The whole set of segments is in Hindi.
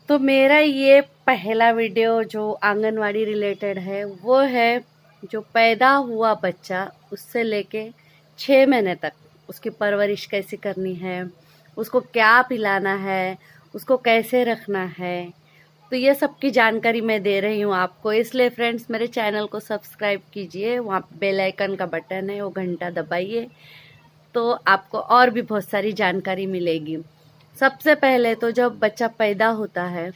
तो मेरा ये पहला वीडियो जो आंगनवाड़ी रिलेटेड है वो है जो पैदा हुआ बच्चा उससे लेके 6 महीने तक उसकी परवरिश कैसे करनी है, उसको क्या पिलाना है, उसको कैसे रखना है। तो ये सब की जानकारी मैं दे रही हूँ आपको। इसलिए फ्रेंड्स मेरे चैनल को सब्सक्राइब कीजिए, वहाँ पे बेल आइकन का बटन है वो घंटा दबाइए तो आपको और भी बहुत सारी जानकारी मिलेगी। सबसे पहले तो जब बच्चा पैदा होता है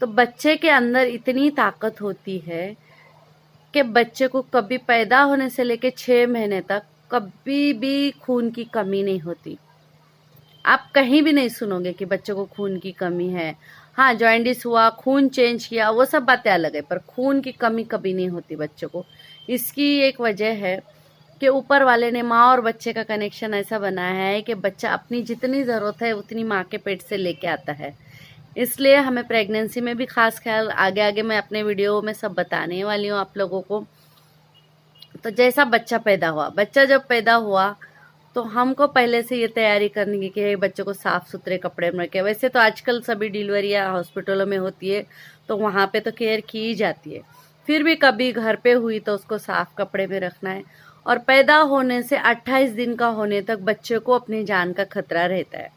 तो बच्चे के अंदर इतनी ताकत होती है कि बच्चे को कभी पैदा होने से लेकर 6 महीने तक कभी भी खून की कमी नहीं होती। आप कहीं भी नहीं सुनोगे कि बच्चे को खून की कमी है। हाँ, जॉइंडिस हुआ, खून चेंज किया, वो सब बातें अलग है, पर खून की कमी कभी नहीं होती बच्चों को। इसकी एक वजह है कि ऊपर वाले ने माँ और बच्चे का कनेक्शन ऐसा बनाया है कि बच्चा अपनी जितनी ज़रूरत है उतनी माँ के पेट से लेके आता है। इसलिए हमें प्रेगनेंसी में भी खास ख्याल, आगे आगे मैं अपने वीडियो में सब बताने वाली हूँ आप लोगों को। तो जैसा बच्चा जब पैदा हुआ तो हमको पहले से ये तैयारी करनी है कि बच्चे को साफ सुथरे कपड़े में रखे। वैसे तो आजकल सभी डिलीवरियाँ हॉस्पिटलों में होती है तो वहाँ पे तो केयर की ही जाती है, फिर भी कभी घर पे हुई तो उसको साफ कपड़े में रखना है। और पैदा होने से 28 दिन का होने तक बच्चे को अपनी जान का खतरा रहता है,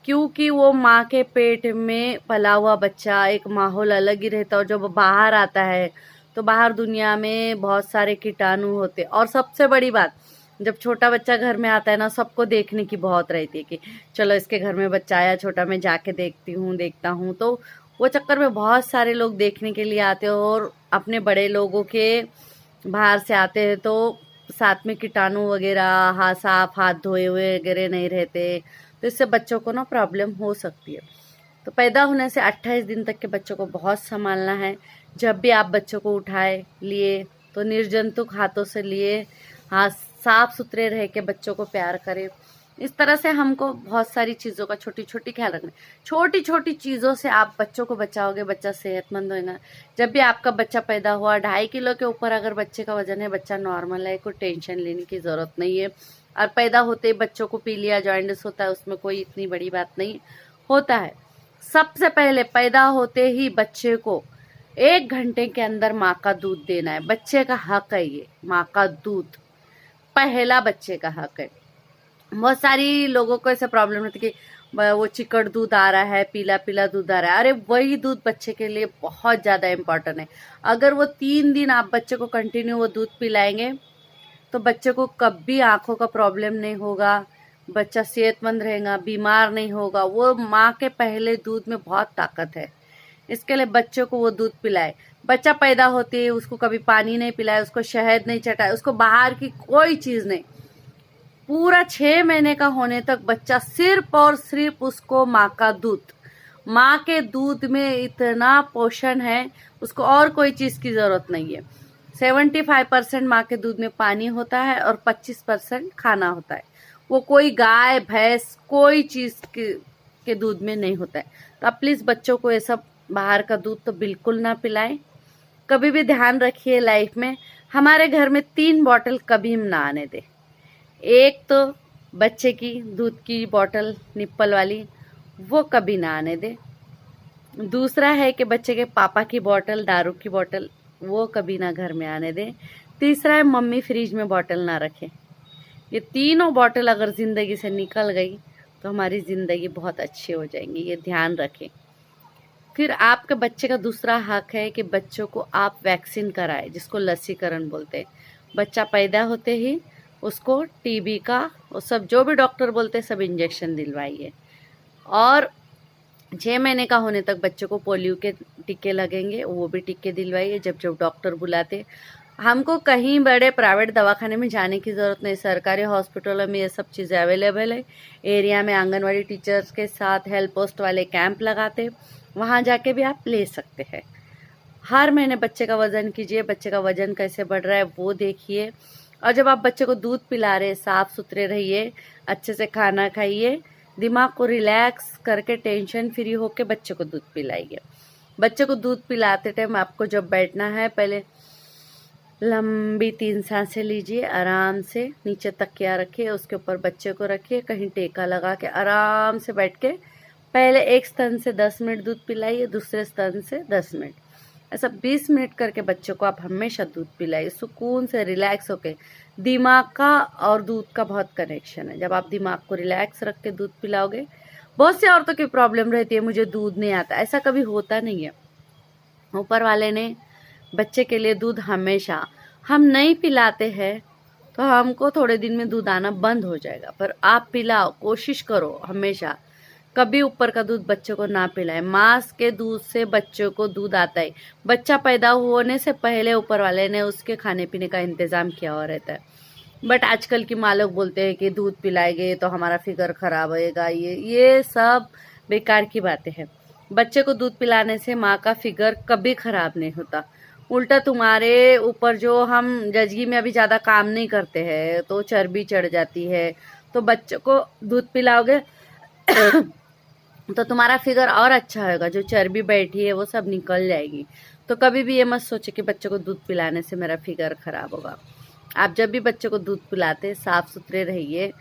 क्योंकि वो माँ के पेट में पला हुआ बच्चा, एक माहौल अलग ही रहता है। और जब बाहर आता है तो बाहर दुनिया में बहुत सारे कीटाणु होते। और सबसे बड़ी बात, जब छोटा बच्चा घर में आता है ना, सबको देखने की बहुत रहती है कि चलो इसके घर में बच्चा आया छोटा, मैं जाके देखता हूँ। तो वो चक्कर में बहुत सारे लोग देखने के लिए आते हैं और अपने बड़े लोगों के बाहर से आते हैं तो साथ में कीटाणु वगैरह, साफ हाथ धोए हुए वगैरह नहीं रहते, तो इससे बच्चों को ना प्रॉब्लम हो सकती है। तो पैदा होने से 28 दिन तक के बच्चों को बहुत संभालना है। जब भी आप बच्चों को उठाए लिए तो निर्जंतुक हाथों से लिए, हाथ साफ सुथरे रह के बच्चों को प्यार करें। इस तरह से हमको बहुत सारी चीज़ों का छोटी छोटी ख्याल रखना है। छोटी छोटी चीज़ों से आप बच्चों को बचाओगे, बच्चा सेहतमंद होगा। जब भी आपका बच्चा पैदा हुआ 2.5 किलो के ऊपर अगर बच्चे का वजन है, बच्चा नॉर्मल है, कोई टेंशन लेने की ज़रूरत नहीं है। और पैदा होते ही बच्चों को पीलिया जॉइंडिस होता है, उसमें कोई इतनी बड़ी बात नहीं होता है। सबसे पहले पैदा होते ही बच्चे को 1 घंटे के अंदर माँ का दूध देना है। बच्चे का हक है ये, माँ का दूध पहला बच्चे का हक है। बहुत सारी लोगों को ऐसा प्रॉब्लम होती है कि वो चिकट दूध आ रहा है, पीला पीला दूध आ रहा है। अरे वही दूध बच्चे के लिए बहुत ज़्यादा इम्पोर्टेंट है। अगर वो 3 दिन आप बच्चे को कंटिन्यू वो दूध पिलाएंगे तो बच्चे को कभी आंखों का प्रॉब्लम नहीं होगा, बच्चा सेहतमंद रहेगा, बीमार नहीं होगा। वो माँ के पहले दूध में बहुत ताकत है, इसके लिए बच्चों को वो दूध पिलाए। बच्चा पैदा होते ही उसको कभी पानी नहीं पिलाए, उसको शहद नहीं चटाए, उसको बाहर की कोई चीज़ नहीं। पूरा 6 महीने का होने तक बच्चा सिर्फ और सिर्फ उसको माँ का दूध, माँ के दूध में इतना पोषण है, उसको और कोई चीज़ की ज़रूरत नहीं है। 75% माँ के दूध में पानी होता है और 25% खाना होता है। वो कोई गाय भैंस कोई चीज़ के दूध में नहीं होता है। तो आप प्लीज़ बच्चों को ये सब बाहर का दूध तो बिल्कुल ना पिलाएं। कभी भी ध्यान रखिए लाइफ में, हमारे घर में 3 बॉटल कभी हम ना आने दें। एक तो बच्चे की दूध की बोतल निप्पल वाली, वो कभी ना आने दे। दूसरा है कि बच्चे के पापा की बोतल, दारू की बोतल, वो कभी ना घर में आने दे। तीसरा है मम्मी फ्रिज में बोतल ना रखे। ये तीनों बोतल अगर ज़िंदगी से निकल गई तो हमारी ज़िंदगी बहुत अच्छी हो जाएंगी, ये ध्यान रखें। फिर आपके बच्चे का दूसरा हक है कि बच्चों को आप वैक्सीन कराएं, जिसको लसीकरण बोलते हैं। बच्चा पैदा होते ही उसको टीबी का, वो सब जो भी डॉक्टर बोलते हैं सब इंजेक्शन दिलवाइए। और 6 महीने का होने तक बच्चों को पोलियो के टीके लगेंगे, वो भी टीके दिलवाइए जब जब डॉक्टर बुलाते। हमको कहीं बड़े प्राइवेट दवाखाने में जाने की ज़रूरत नहीं, सरकारी हॉस्पिटलों में ये सब चीज़ें अवेलेबल है। एरिया में आंगनवाड़ी टीचर्स के साथ हेल्थ पोस्ट वाले कैंप लगाते, वहाँ जाके भी आप ले सकते हैं। हर महीने बच्चे का वजन कीजिए, बच्चे का वजन कैसे बढ़ रहा है वो देखिए। और जब आप बच्चे को दूध पिला रहे, साफ सुथरे रहिए, अच्छे से खाना खाइए, दिमाग को रिलैक्स करके टेंशन फ्री होके बच्चे को दूध पिलाइए। बच्चे को दूध पिलाते टाइम आपको जब बैठना है, पहले लंबी 3 सांसें लीजिए, आराम से नीचे तकिया रखिए, उसके ऊपर बच्चे को रखिए, कहीं टेका लगा के आराम से बैठ के पहले एक स्तन से 10 मिनट दूध पिलाइए, दूसरे स्तन से 10 मिनट, ऐसा 20 मिनट करके बच्चों को आप हमेशा दूध पिलाइए, सुकून से रिलैक्स होके। दिमाग का और दूध का बहुत कनेक्शन है। जब आप दिमाग को रिलैक्स रख के दूध पिलाओगे, बहुत सी औरतों की प्रॉब्लम रहती है मुझे दूध नहीं आता, ऐसा कभी होता नहीं है। ऊपर वाले ने बच्चे के लिए दूध हमेशा, हम नहीं पिलाते हैं तो हमको थोड़े दिन में दूध आना बंद हो जाएगा, पर आप पिलाओ, कोशिश करो हमेशा। कभी ऊपर का दूध बच्चों को ना पिलाए। माँ के दूध से बच्चों को दूध आता है। बच्चा पैदा होने से पहले ऊपर वाले ने उसके खाने पीने का इंतजाम किया हुआ रहता है। बट आजकल की माँ लोग बोलते हैं कि दूध पिलाएंगे तो हमारा फिगर खराब होएगा। ये सब बेकार की बातें हैं। बच्चे को दूध पिलाने से माँ का फिगर कभी खराब नहीं होता। उल्टा तुम्हारे ऊपर जो हम जजगी में अभी ज़्यादा काम नहीं करते हैं तो चर्बी चढ़ जाती है, तो बच्चों को दूध पिलाओगे तो तुम्हारा फिगर और अच्छा होगा। जो चर्बी बैठी है वो सब निकल जाएगी। तो कभी भी ये मत सोचे कि बच्चों को दूध पिलाने से मेरा फिगर खराब होगा। आप जब भी बच्चों को दूध पिलाते साफ सुथरे रहिए।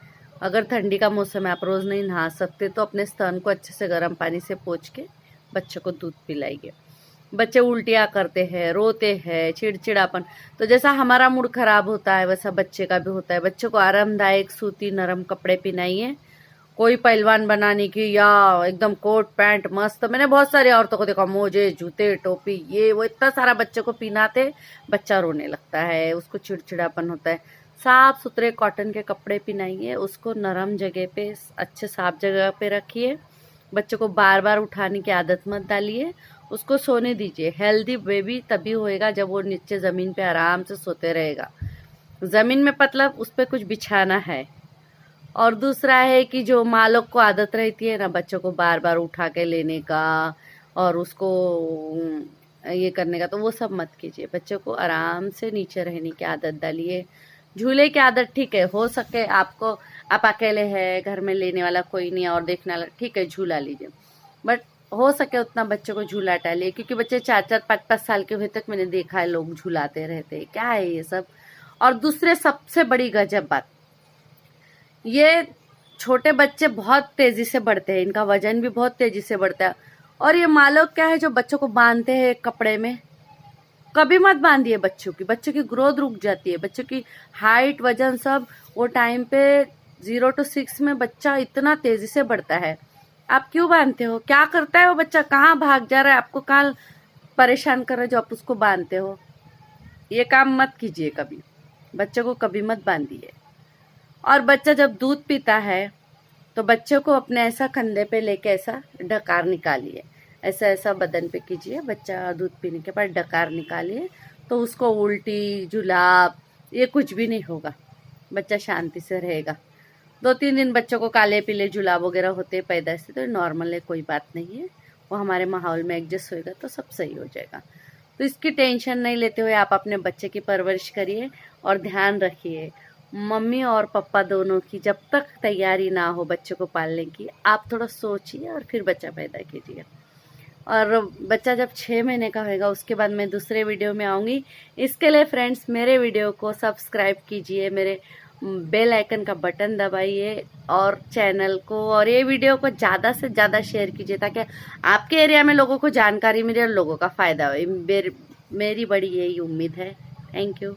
अगर ठंडी का मौसम है, आप रोज़ नहीं नहा सकते, तो अपने स्तन को अच्छे से गर्म पानी से पोंछ के बच्चों को दूध पिलाइए। बच्चे उल्टियाँ करते हैं, रोते हैं, चिड़चिड़ापन, तो जैसा हमारा मूड खराब होता है वैसा बच्चे का भी होता है। बच्चों को आरामदायक सूती नरम कपड़े पहनाइए। कोई पहलवान बनाने की या एकदम कोट पैंट मस्त, मैंने बहुत सारी औरतों को देखा, मोजे जूते टोपी ये वो इतना सारा बच्चे को पहनाते, बच्चा रोने लगता है, उसको चिड़चिड़ापन होता है। साफ सुथरे कॉटन के कपड़े पहनाइए, उसको नरम जगह पे, अच्छे साफ जगह पे रखिए। बच्चों को बार बार उठाने की आदत मत डालिए, उसको सोने दीजिए। हेल्दी बेबी तभी होएगा जब वो नीचे ज़मीन पे आराम से सोते रहेगा। ज़मीन में मतलब उस पर कुछ बिछाना है। और दूसरा है कि जो माँ लोग को आदत रहती है ना बच्चों को बार बार उठा के लेने का और उसको ये करने का, तो वो सब मत कीजिए। बच्चों को आराम से नीचे रहने की आदत डालिए। झूले की आदत ठीक है, हो सके आपको, आप अकेले हैं, घर में लेने वाला कोई नहीं और देखने वाला, ठीक है झूला लीजिए, बट हो सके उतना बच्चों को झूला टालिए। क्योंकि बच्चे 4-4, 5-5 साल के हुए तक मैंने देखा है लोग झूलाते रहते हैं, क्या है ये सब। और दूसरे सबसे बड़ी गजब बात, ये छोटे बच्चे बहुत तेजी से बढ़ते हैं, इनका वजन भी बहुत तेजी से बढ़ता है। और ये माँ लोग क्या है जो बच्चों को बांधते हैं कपड़े में, कभी मत बांधिए बच्चों की ग्रोथ रुक जाती है। बच्चों की हाइट वजन सब वो टाइम पे 0 to 6 में बच्चा इतना तेजी से बढ़ता है। आप क्यों बांधते हो? क्या करता है वो बच्चा? कहाँ भाग जा रहा है? आपको कहाँ परेशान कर रहा है जो आप उसको बांधते हो? ये काम मत कीजिए कभी, बच्चों को कभी मत बांधिए। और बच्चा जब दूध पीता है तो बच्चों को अपने ऐसा कंधे पे लेके ऐसा डकार निकालिए, ऐसा ऐसा बदन पे कीजिए। बच्चा दूध पीने के बाद डकार निकालिए तो उसको उल्टी जुलाब ये कुछ भी नहीं होगा, बच्चा शांति से रहेगा। 2-3 दिन बच्चों को काले पीले जुलाब वगैरह होते हैं पैदा से, तो नॉर्मल है, कोई बात नहीं है, वो हमारे माहौल में एडजस्ट होएगा तो सब सही हो जाएगा। तो इसकी टेंशन नहीं लेते हुए आप अपने बच्चे की परवरिश करिए और ध्यान रखिए। मम्मी और पापा दोनों की जब तक तैयारी ना हो बच्चों को पालने की, आप थोड़ा सोचिए और फिर बच्चा पैदा कीजिए। और बच्चा जब 6 महीने का होगा उसके बाद मैं दूसरे वीडियो में आऊँगी। इसके लिए फ्रेंड्स मेरे वीडियो को सब्सक्राइब कीजिए, मेरे बेल आइकन का बटन दबाइए और चैनल को और ये वीडियो को ज़्यादा से ज़्यादा शेयर कीजिए ताकि आपके एरिया में लोगों को जानकारी मिले और लोगों का फ़ायदा हो। मेरी बड़ी यही उम्मीद है। Thank you.